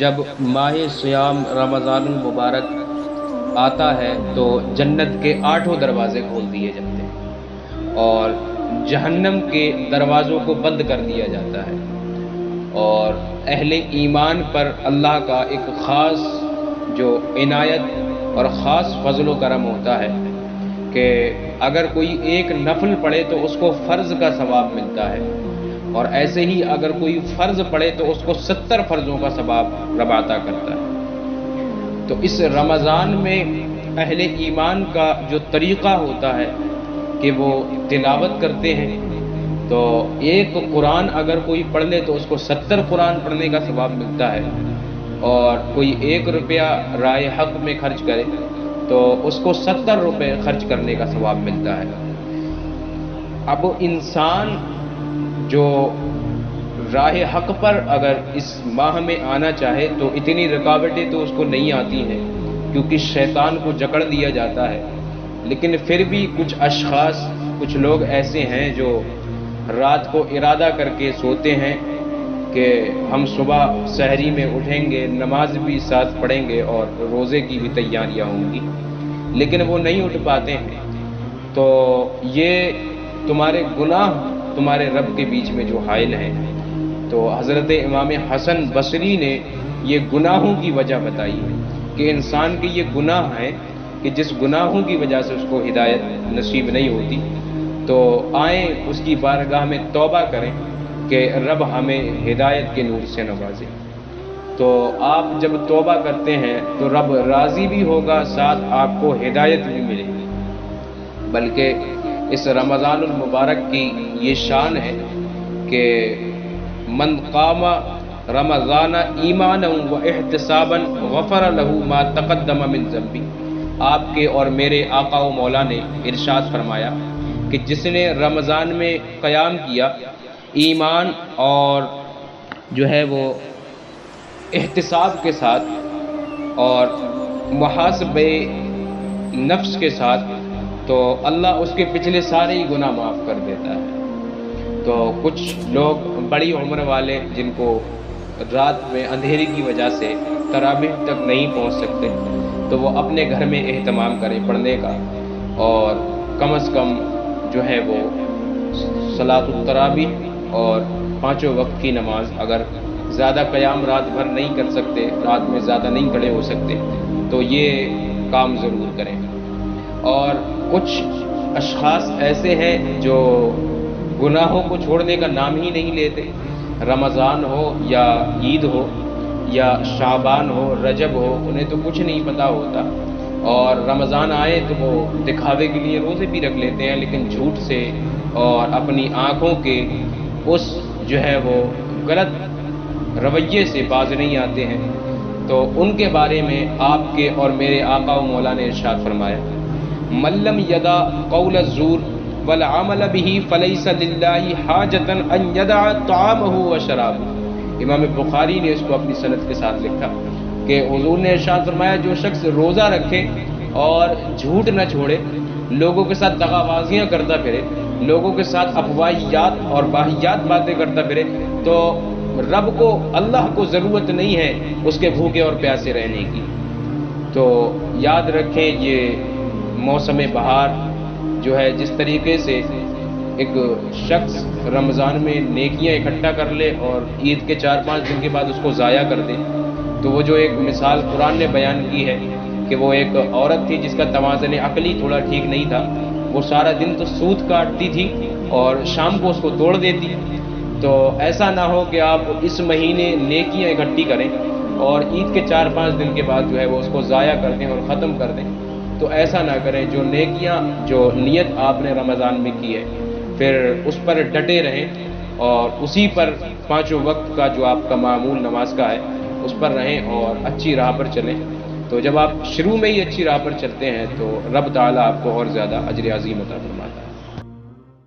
جب ماہ سیام رمضان المبارک آتا ہے تو جنت کے 8 دروازے کھول دیے جاتے ہیں اور جہنم کے دروازوں کو بند کر دیا جاتا ہے، اور اہل ایمان پر اللہ کا ایک خاص جو عنایت اور خاص فضل و کرم ہوتا ہے کہ اگر کوئی ایک نفل پڑھے تو اس کو فرض کا ثواب ملتا ہے، اور ایسے ہی اگر کوئی فرض پڑھے تو اس کو 70 فرضوں کا ثواب رب عطا کرتا ہے۔ تو اس رمضان میں اہل ایمان کا جو طریقہ ہوتا ہے کہ وہ تلاوت کرتے ہیں، تو ایک قرآن اگر کوئی پڑھ لے تو اس کو 70 قرآن پڑھنے کا ثواب ملتا ہے، اور کوئی 1 روپیہ رائے حق میں خرچ کرے تو اس کو 70 روپے خرچ کرنے کا ثواب ملتا ہے۔ اب انسان جو راہ حق پر اگر اس ماہ میں آنا چاہے تو اتنی رکاوٹیں تو اس کو نہیں آتی ہیں، کیونکہ شیطان کو جکڑ دیا جاتا ہے، لیکن پھر بھی کچھ اشخاص، کچھ لوگ ایسے ہیں جو رات کو ارادہ کر کے سوتے ہیں کہ ہم صبح سحری میں اٹھیں گے، نماز بھی ساتھ پڑھیں گے اور روزے کی بھی تیاریاں ہوں گی، لیکن وہ نہیں اٹھ پاتے ہیں۔ تو یہ تمہارے گناہ تمہارے رب کے بیچ میں جو حائل ہیں۔ تو حضرت امام حسن بصری نے یہ گناہوں کی وجہ بتائی ہے کہ انسان کے یہ گناہ ہیں کہ جس گناہوں کی وجہ سے اس کو ہدایت نصیب نہیں ہوتی، تو آئیں اس کی بارگاہ میں توبہ کریں کہ رب ہمیں ہدایت کے نور سے نوازے۔ تو آپ جب توبہ کرتے ہیں تو رب راضی بھی ہوگا، ساتھ آپ کو ہدایت بھی ملے گی۔ بلکہ اس رمضان المبارک کی یہ شان ہے کہ من قام رمضان ایمانا و احتسابا غفر له ما تقدم من ذنبی۔ آپ کے اور میرے آقا و مولا نے ارشاد فرمایا کہ جس نے رمضان میں قیام کیا ایمان اور جو ہے وہ احتساب کے ساتھ اور محاسبہ نفس کے ساتھ، تو اللہ اس کے پچھلے سارے ہی گناہ معاف کر دیتا ہے۔ تو کچھ لوگ بڑی عمر والے جن کو رات میں اندھیرے کی وجہ سے تراویح تک نہیں پہنچ سکتے، تو وہ اپنے گھر میں اہتمام کریں پڑھنے کا، اور کم از کم جو ہے وہ صلاۃ التراویح اور 5 وقت کی نماز، اگر زیادہ قیام رات بھر نہیں کر سکتے، رات میں زیادہ نہیں کھڑے ہو سکتے، تو یہ کام ضرور کریں۔ اور کچھ اشخاص ایسے ہیں جو گناہوں کو چھوڑنے کا نام ہی نہیں لیتے، رمضان ہو یا عید ہو یا شعبان ہو، رجب ہو، انہیں تو کچھ نہیں پتہ ہوتا، اور رمضان آئے تو وہ دکھاوے کے لیے روزے بھی رکھ لیتے ہیں، لیکن جھوٹ سے اور اپنی آنکھوں کے اس جو ہے وہ غلط رویے سے باز نہیں آتے ہیں۔ تو ان کے بارے میں آپ کے اور میرے آقا و مولا نے ارشاد فرمایا، من لم یدع قول الزور والعمل به فلیس للہ حاجۃ ان یدع طعامہ وشرابہ۔ امام بخاری نے اس کو اپنی سند کے ساتھ لکھا کہ حضور نے ارشاد فرمایا، جو شخص روزہ رکھے اور جھوٹ نہ چھوڑے، لوگوں کے ساتھ دغا بازیاں کرتا پھرے، لوگوں کے ساتھ افواہیات اور باہیات باتیں کرتا پھرے، تو رب کو، اللہ کو ضرورت نہیں ہے اس کے بھوکے اور پیاسے رہنے کی۔ تو یاد رکھیں، یہ موسم بہار جو ہے، جس طریقے سے ایک شخص رمضان میں نیکیاں اکٹھا کر لے اور عید کے 4-5 دن کے بعد اس کو ضائع کر دے، تو وہ جو ایک مثال قرآن نے بیان کی ہے کہ وہ ایک عورت تھی جس کا توازن عقلی تھوڑا ٹھیک نہیں تھا، وہ سارا دن تو سود کاٹتی تھی اور شام کو اس کو توڑ دیتی۔ تو ایسا نہ ہو کہ آپ اس مہینے نیکیاں اکٹھی کریں اور عید کے 4-5 دن کے بعد جو ہے وہ اس کو ضائع کر دیں اور ختم کر دیں۔ تو ایسا نہ کریں، جو نیکیاں، جو نیت آپ نے رمضان میں کی ہے، پھر اس پر ڈٹے رہیں اور اسی پر 5 وقت کا جو آپ کا معمول نماز کا ہے اس پر رہیں اور اچھی راہ پر چلیں۔ تو جب آپ شروع میں ہی اچھی راہ پر چلتے ہیں تو رب تعالیٰ آپ کو اور زیادہ اجر عظیم عطا فرماتا ہے۔